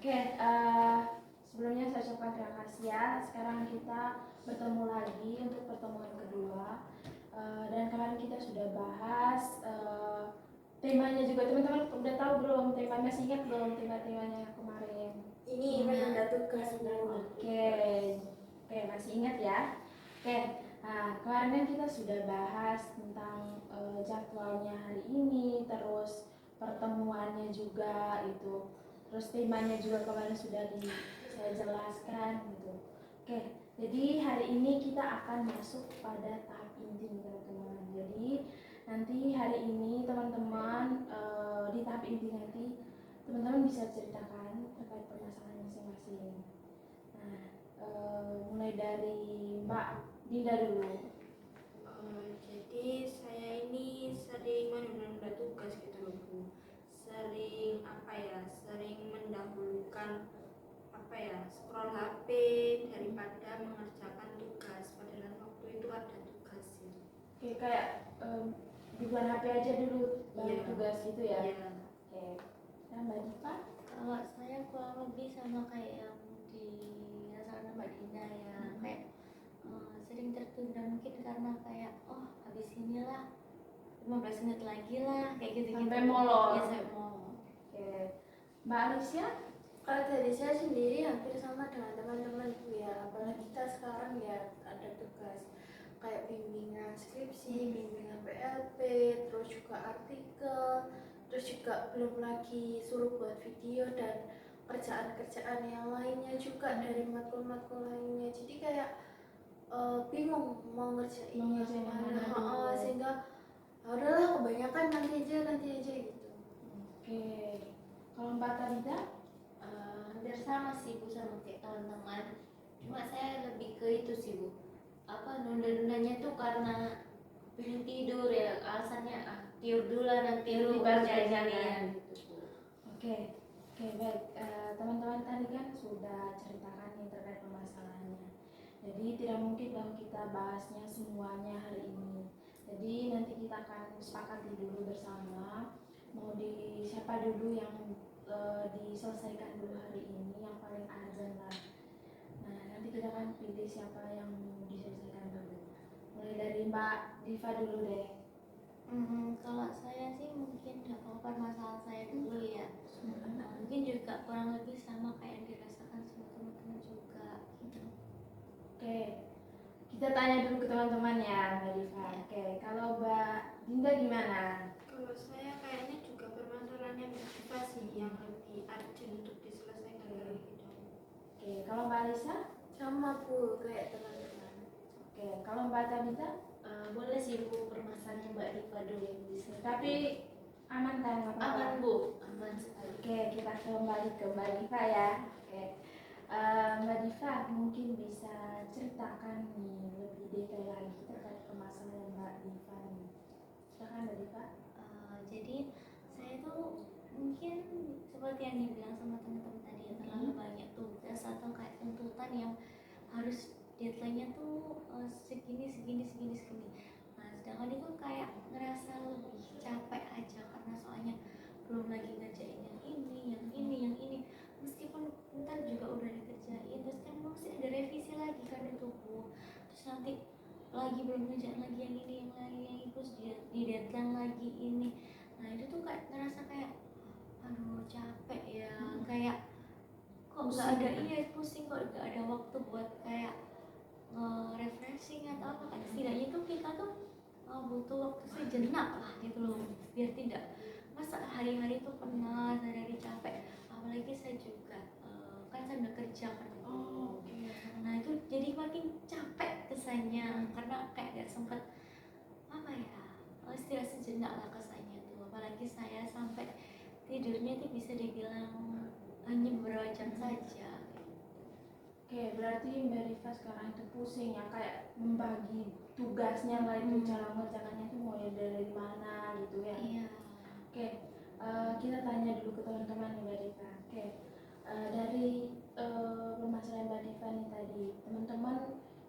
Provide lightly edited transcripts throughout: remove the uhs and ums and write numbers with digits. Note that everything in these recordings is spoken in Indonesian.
Oke, sebelumnya saya ucapkan terima kasih ya. Sekarang kita bertemu lagi untuk pertemuan kedua. Dan kemarin kita sudah bahas temanya juga. Teman-teman udah tahu belum temanya? Masih ingat belum tema-temanya kemarin? Ini menunda tugas. Oke, masih ingat ya? Oke, nah kemarin kan kita sudah bahas tentang jadwalnya hari ini, terus pertemuannya juga itu, terus temanya juga kemarin sudah saya jelaskan gitu. Oke, jadi hari ini kita akan masuk pada tahap inti teman-teman. Jadi nanti hari ini teman-teman di tahap inti nanti teman-teman bisa ceritakan terkait permasalahan masing-masing. Nah, mulai dari Mbak Dinda dulu. Jadi saya ini sering menunda tugas gitu loh Bu. Sering sering mendahulukan scroll HP daripada mengerjakan tugas. Padahal waktu itu ada tugas ya. Oke, kayak bukan HP aja dulu baru tugas gitu ya. Iya. Oke. Nah, Mbak Diva? Kalau saya kurang lebih sama kayak yang dirasakan Mbak Dinda ya, kayak sering tertunda mungkin karena kayak habis inilah 15 menit lagi lah kayak gitu-gitu. Sampai molor. Ya, sampai molor. Oke. Mbak Alicia? Kalau dari saya sendiri hampir sama dengan teman-teman Bu ya. Apalagi kita sekarang ya ada tugas kayak bimbingan skripsi, bimbingan PLP, terus juga artikel, terus juga belum lagi suruh buat video dan kerjaan-kerjaan yang lainnya juga dari matkul-matkul lainnya. Jadi kayak bingung mau ngerjain yang mana, sehingga udahlah kebanyakan nanti aja gitu. Oke. Kalau Mbak Talita? Hampir sama sih Bu sama kayak teman-teman, cuma saya lebih ke itu sih Bu, nunda-nundanya tuh karena pengen tidur ya, alasannya tidur dulu lah nanti dulu baru jalan-jalan gitu Bu. Oke, baik. Teman-teman tadi kan sudah ceritakan nih terkait permasalahannya. Jadi tidak mungkin dong kita bahasnya semuanya hari ini. Jadi nanti kita akan sepakati dulu bersama. Mau di siapa dulu yang diselesaikan dulu hari ini, yang paling urgent lah. Nah, nanti kita akan pilih siapa yang diselesaikan dulu. Mulai dari Mbak Diva dulu deh. Kalau saya sih mungkin masalah saya dulu ya. Mungkin juga kurang lebih sama kayak yang dirasakan sama teman-teman juga gitu. Oke, kita tanya dulu ke teman-teman ya Mbak Diva. Oke, kalau Mbak Dinda gimana? Kalau saya kayaknya juga permasalahannya Mbak sih yang lebih urgent untuk diselesaikan dari kita. Oke, kalau Mbak Alisa? Sama Bu kayak teman-teman. Oke, kalau Mbak Tabita? Boleh sih Bu, permasalahannya Mbak Diva dulu yang bisa. Tapi aman kan? Aman Bu, aman sekali. Oke, kita kembali ke Mbak Diva ya. Oke, Mbak Diva mungkin bisa ceritakan nih lebih detail lagi terkait permasalahan Mbak Diva nih. Silakan Mbak Diva. Jadi saya tuh mungkin seperti yang dibilang sama teman-teman tadi ya, terlalu banyak tugas atau kayak tuntutan yang harus deadline-nya tuh segini. Nah, sedangkan itu kayak ngerasa lebih capek aja karena soalnya belum lagi ngerjain yang ini. Meskipun ntar juga udah dikerjain, terus kan masih ada revisi lagi kan itu Bu. Terus nanti lagi belum ngerjain lagi yang ini, terus di deadline lagi ini. Nah itu tuh kayak ngerasa kayak aduh capek ya, kayak kok nggak ada pusing kok nggak ada waktu buat kayak refreshing atau apa kan, setidaknya tuh kita tuh butuh waktu sejenak lah gitu loh, biar tidak masa hari-hari tuh penat, hari-hari capek, apalagi saya juga kan saya udah kerja kan. Nah itu jadi makin capek kesannya karena kayak gak sempet istirahat sejenak lah kesannya tuh, apalagi saya sampai tidurnya tuh bisa dibilang hanya beberapa jam saja. Oke, berarti Mbak Diva sekarang itu pusing ya, kayak membagi tugasnya lah itu, cara mengerjakannya itu mulai dari mana gitu ya. Iya. Oke, kita tanya dulu ke teman-teman nih Mbak Diva. Oke, dari permasalahan Mbak Diva nih tadi, teman-teman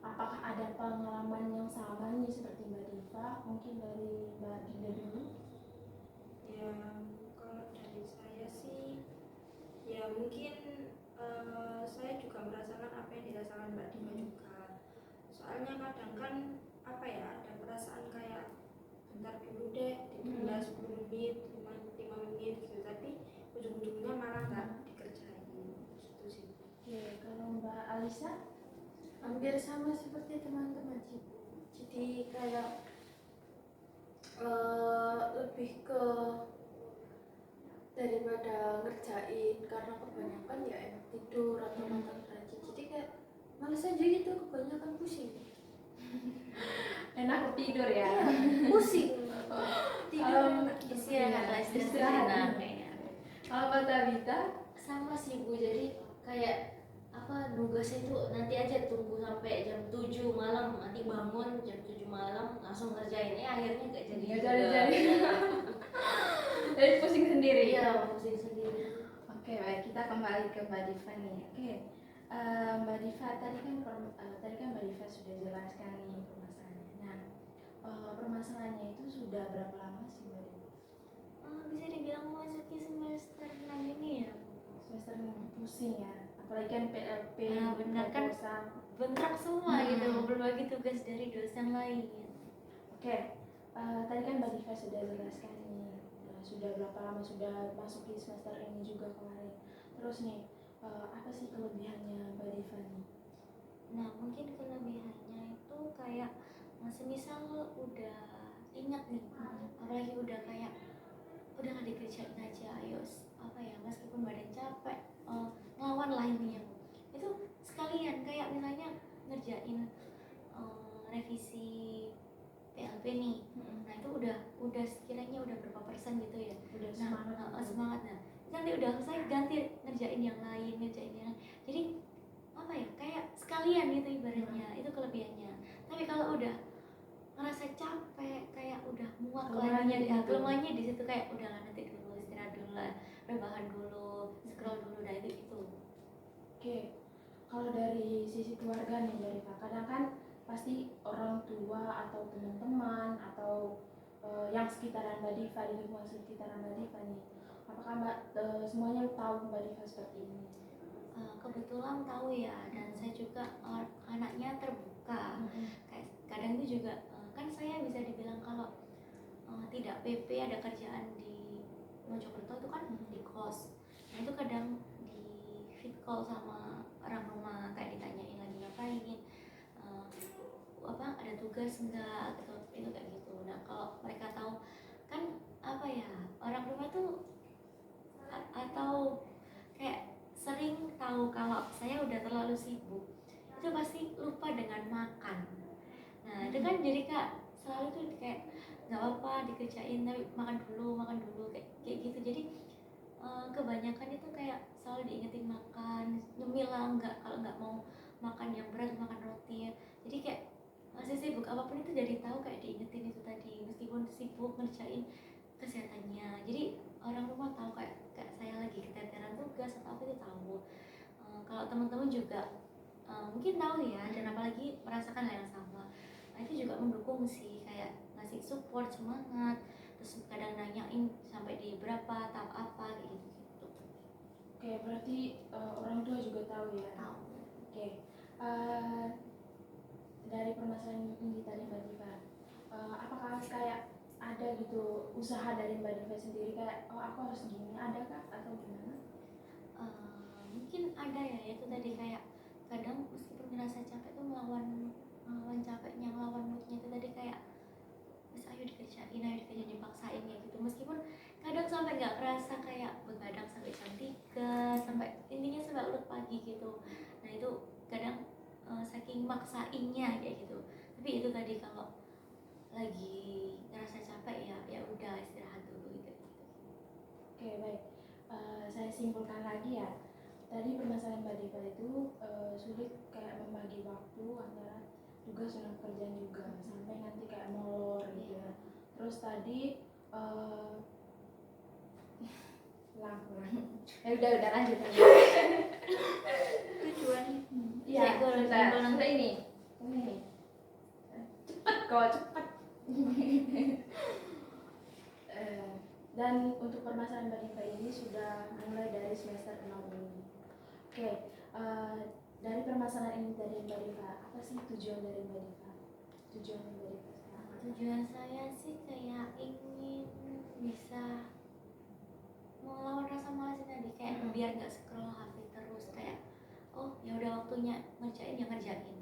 apakah ada pengalaman yang sama nih seperti Mbak Diva? Mungkin dari Mbak Dinda dulu. Ya kalau dari saya sih ya mungkin saya juga merasakan apa yang dirasakan Mbak Diva juga. Soalnya kadang kan apa ya, ada perasaan kayak bentar dulu deh, ditunda 10 menit, 5 menit gitu, tapi ujung-ujungnya malah nggak dikerjain gitu sih. Oke, kalau Mbak Alisa? Hampir sama seperti teman-teman sih. Jadi kayak lebih ke daripada ngerjain, karena kebanyakan ya enak tidur atau makan rajin, jadi kayak males aja gitu, kebanyakan pusing. Enak tidur ya? Pusing tidur enak. Istirahat lah, Istirahat. istirahat kayaknya. Kalau Mbak Tabita? Sama sih Bu, jadi kayak apa, nugasnya itu nanti aja tunggu sampai jam 7 malam, nanti bangun jam 7 malam langsung ngerjain, akhirnya gak jadi Nggak juga. jadi. Jadi pusing sendiri. Iya, pusing sendiri. Oke, baik, kita kembali ke Mbak Diva nih. Oke, Mbak Diva tadi kan Mbak Diva sudah jelaskan nih permasalahannya. Nah, permasalahannya itu sudah berapa lama sih Mbak Diva? Bisa dibilang memasuki semester 6 ini ya. Semester 6 pusing ya, apalagi kan PLP, Nah, benar kan, proposal. bentrok semua gitu, berbagi tugas dari dosen lain. Oke, tadi kan Mbak Diva sudah jelaskan nih, sudah berapa lama sudah masuk di semester ini juga kemarin. Terus nih, apa sih kelebihannya Mbak Diva nih? Nah, mungkin kelebihannya itu kayak semisal udah ingat nih, apalagi udah kayak udah nggak dikerjain aja, ayo apa ya, meskipun badan capek, ngelawan lah intinya. Itu sekalian kayak misalnya ngerjain revisi PLP nih. Nah, itu udah sekiranya udah berapa persen gitu ya. Udah Nah, semangat. Nah, nanti udah selesai ganti ngerjain yang lain. Jadi apa ya, kayak sekalian gitu ibaratnya. Itu kelebihannya. Tapi kalau udah ngerasa capek, kayak udah muak Kelemahannya lagi, di situ. kelemahannya di situ kayak udah lah, nanti dulu istirahat dulu lah, rebahan dulu, scroll dulu, nah itu. Oke, kalau dari sisi keluarga nih dari Kak, kadang kan pasti orang tua atau teman-teman atau yang sekitaran Mbak Diva, di lingkungan sekitaran Mbak Diva nih, apakah Mbak semuanya tahu Mbak Diva seperti ini? Kebetulan tahu ya, dan saya juga anaknya terbuka. Kayak kadang itu juga kan saya bisa dibilang kalau tidak PP ada kerjaan di Mojokerto itu kan di kos. Nah, itu kadang di fit call sama orang rumah, kayak ditanyain lagi ngapain, apa ada tugas enggak gitu, itu kayak gitu. Nah, kalau mereka tahu kan apa ya, orang rumah tuh atau kayak sering tahu kalau saya udah terlalu sibuk, itu pasti lupa dengan makan. Nah, itu kan jadi Kak selalu tuh kayak nggak apa-apa dikerjain, tapi makan dulu kayak gitu. Jadi kebanyakan itu kayak selalu diingetin makan, nyemil lah, kalau nggak mau makan yang berat makan roti ya. Jadi kayak masih sibuk apapun itu jadi tahu, kayak diingetin itu tadi, meskipun sibuk ngerjain kesehatannya. Jadi orang rumah tahu kayak saya lagi keteteran tugas atau apa itu tahu. Kalau teman-teman juga mungkin tahu ya, dan apalagi merasakan hal yang sama. Nah, itu juga mendukung sih, kayak ngasih support, semangat, terus kadang nanyain sampai di berapa, tahap apa kayak gitu. Oke, berarti orang tua juga tahu ya? Tahu. Oke, dari permasalahan ini tadi Mbak Diva, apakah kayak ada gitu usaha dari Mbak Diva sendiri kayak aku harus gini, ada kah atau gimana? Mungkin ada ya, itu tadi kayak kadang meskipun ngerasa capek tuh melawan capeknya, melawan moodnya itu tadi, kayak wes ayo dikerjain dipaksain kayak gitu. Meskipun kadang sampai nggak kerasa, kayak begadang sampai jam 3, sampai intinya sampai udah pagi gitu. Nah, itu kadang saking maksainnya kayak gitu. Tapi itu tadi kalau lagi ngerasa capek ya udah istirahat dulu gitu. Oke, baik. Saya simpulkan lagi ya. Tadi permasalahan Mbak Diva itu sulit kayak membagi waktu antara tugas dan pekerjaan juga, sampai nanti kayak molor gitu ya. Terus tadi kurang. Ya udah lanjut. Tujuan Iya, sebentar ini. Cepet. Dan untuk permasalahan Mbak Diva ini sudah mulai dari semester 6 ini. Oke, dari permasalahan ini tadi Mbak Diva, apa sih tujuan dari Mbak Diva? Tujuan Mbak Diva sekarang? Tujuan saya sih kayak ingin bisa melawan rasa malas tadi, kayak biar nggak scroll HP terus, kayak oh ya udah waktunya ngerjain ya ngerjain.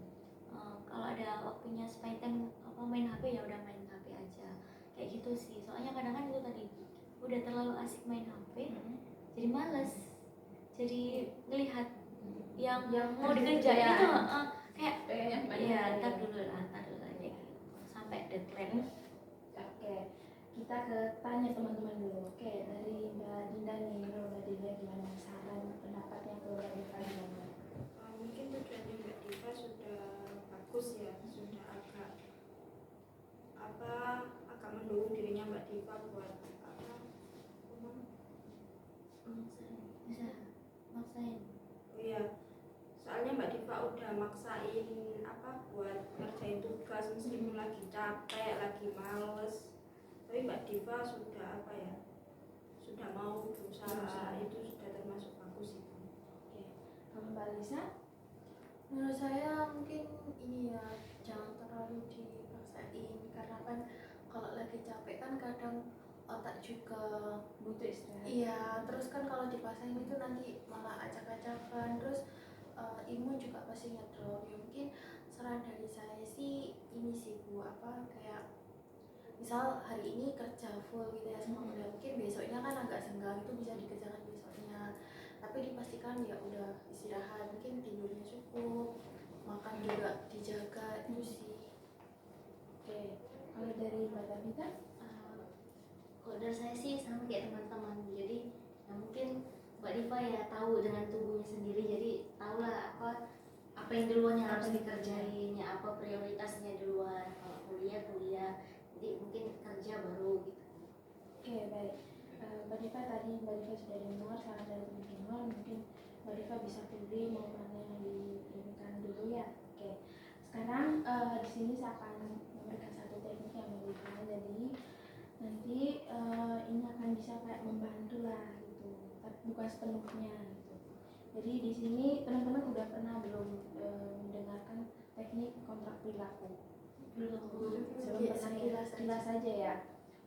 Kalau ada waktunya spend time apa main HP ya udah main HP aja, kayak gitu sih. Soalnya kadang kan itu tadi udah terlalu asik main HP, jadi males, jadi ngelihat yang mau dikerjain ya. itu kayak Yang iya ntar dulu lah kayak gitu sampai deadline. Oke, kita ke tanya teman-teman dulu. Oke, dari Mbak Dinda nih, menurut Mbak Dinda gimana saran pendapatnya ke Mbak Diva gimana? Mungkin tujuannya Mbak Diva sudah bagus ya, sudah agak mendukung dirinya Mbak Diva buat Bisa maksain. oh iya, soalnya Mbak Diva udah maksain buat ngerjain tugas meskipun lagi capek, lagi males, tapi Mbak Diva sudah sudah mau berusaha, itu sudah termasuk bagus itu. Oke, kalau Mbak Lisa? Menurut saya mungkin ini ya, jangan terlalu dipaksain, karena kan kalau lagi capek kan kadang otak juga Butuh istirahat. iya, terus kan kalau dipaksain itu nanti malah acak-acakan, terus imun juga pasti ngedrop. Ya mungkin saran dari saya sih ini sih Bu, kayak misal hari ini kerja full gitu ya sama kuliah, mungkin besoknya kan agak senggang, itu bisa dikerjakan besoknya, tapi dipastikan ya udah istirahat, mungkin tidurnya cukup, makan juga dijaga, itu sih. Oke, kalau dari Mbak Tabita? Kalau dari saya sih sama kayak teman-teman, jadi ya mungkin Mbak Diva ya tahu dengan tubuhnya sendiri, jadi tahu lah apa yang duluan yang harus dikerjain, ya apa prioritasnya duluan. Kalau kuliah, jadi mungkin kerja baru gitu. Oke, baik. Mbak Diva tadi Mbak Diva sudah dengar saran dari teman-teman, mungkin Mbak Diva bisa pilih mau mana yang diinginkan dulu ya. Oke, sekarang di sini saya akan memberikan satu teknik yang Mbak Diva, jadi nanti ini akan bisa kayak membantu lah gitu, tapi bukan sepenuhnya gitu. Jadi di sini teman-teman udah pernah belum mendengarkan teknik kontrak perilaku? Belum pernah, sekilas saja ya.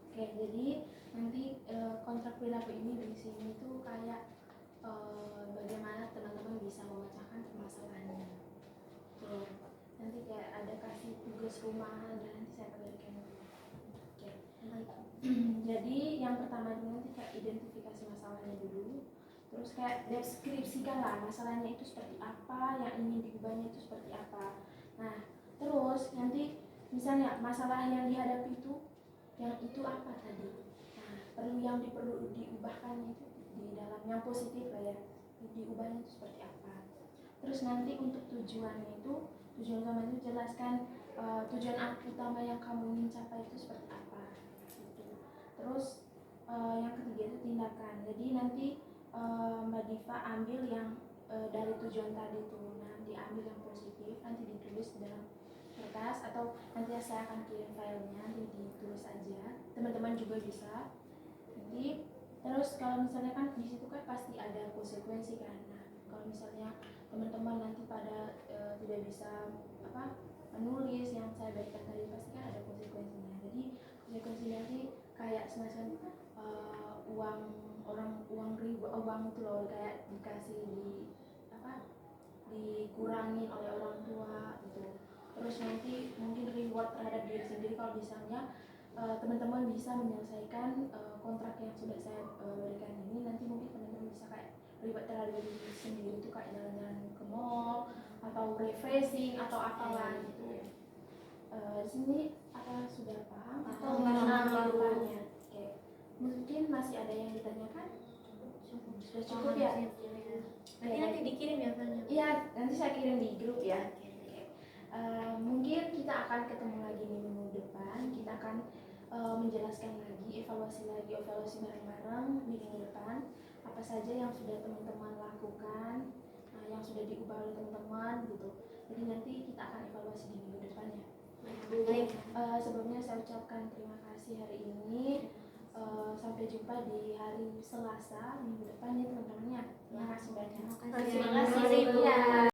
Oke, jadi nanti kontrak perilaku ini di sini tuh kayak bagaimana teman-teman bisa memecahkan permasalahannya. Tuh, nanti kayak ada kasih tugas rumah dan nanti saya akan berikan. Oke. Jadi yang pertama dulu nanti kayak identifikasi masalahnya dulu. Terus kayak deskripsikan lah masalahnya itu seperti apa, yang ingin diubahnya itu seperti apa. Nah, terus nanti misalnya masalah yang dihadapi itu yang itu apa tadi. Nah, perlu diubahkan itu di dalam yang positif lah ya. Diubahnya itu seperti apa. Terus nanti untuk tujuan utama itu jelaskan tujuan utama yang kamu ingin capai itu seperti apa. Gitu. Terus yang ketiga itu tindakan. Jadi nanti Mbak Diva ambil yang dari tujuan tadi itu, nah diambil yang positif, nanti ditulis dalam kertas atau nanti saya akan kirim filenya, nanti ditulis aja, teman-teman juga bisa nanti. Terus kalau misalnya kan di situ kan pasti ada konsekuensi kan. Nah, kalau misalnya teman-teman nanti pada tidak bisa menulis yang saya berikan tadi, pasti kan ada konsekuensinya. Jadi konsekuensinya nanti kayak semacam uang itu loh, kayak dikasih dikurangin oleh orang tua gitu. Terus nanti mungkin reward terhadap diri sendiri kalau misalnya teman-teman bisa menyelesaikan kontrak yang sudah saya berikan ini, nanti mungkin teman-teman bisa kayak reward terhadap diri sendiri itu kayak jalan-jalan ke mall atau refreshing atau apalah gitu. Di sini apa sudah paham atau masih bertanya? Oke, mungkin masih ada yang ditanyakan? Sudah cukup ya? Nanti dikirim ya filenya. Iya, nanti saya kirim di grup ya. Mungkin kita akan ketemu lagi di minggu depan. Kita akan menjelaskan lagi, evaluasi bareng-bareng di minggu depan. Apa saja yang sudah teman-teman lakukan, yang sudah diubah oleh teman-teman gitu. Jadi nanti kita akan evaluasi di minggu depan ya. Baik, sebelumnya saya ucapkan terima kasih hari ini. sampai jumpa di hari Selasa minggu depan ya teman-teman ya. Terima kasih banyak. Terima Terima kasih. kasih, Bu. Ya.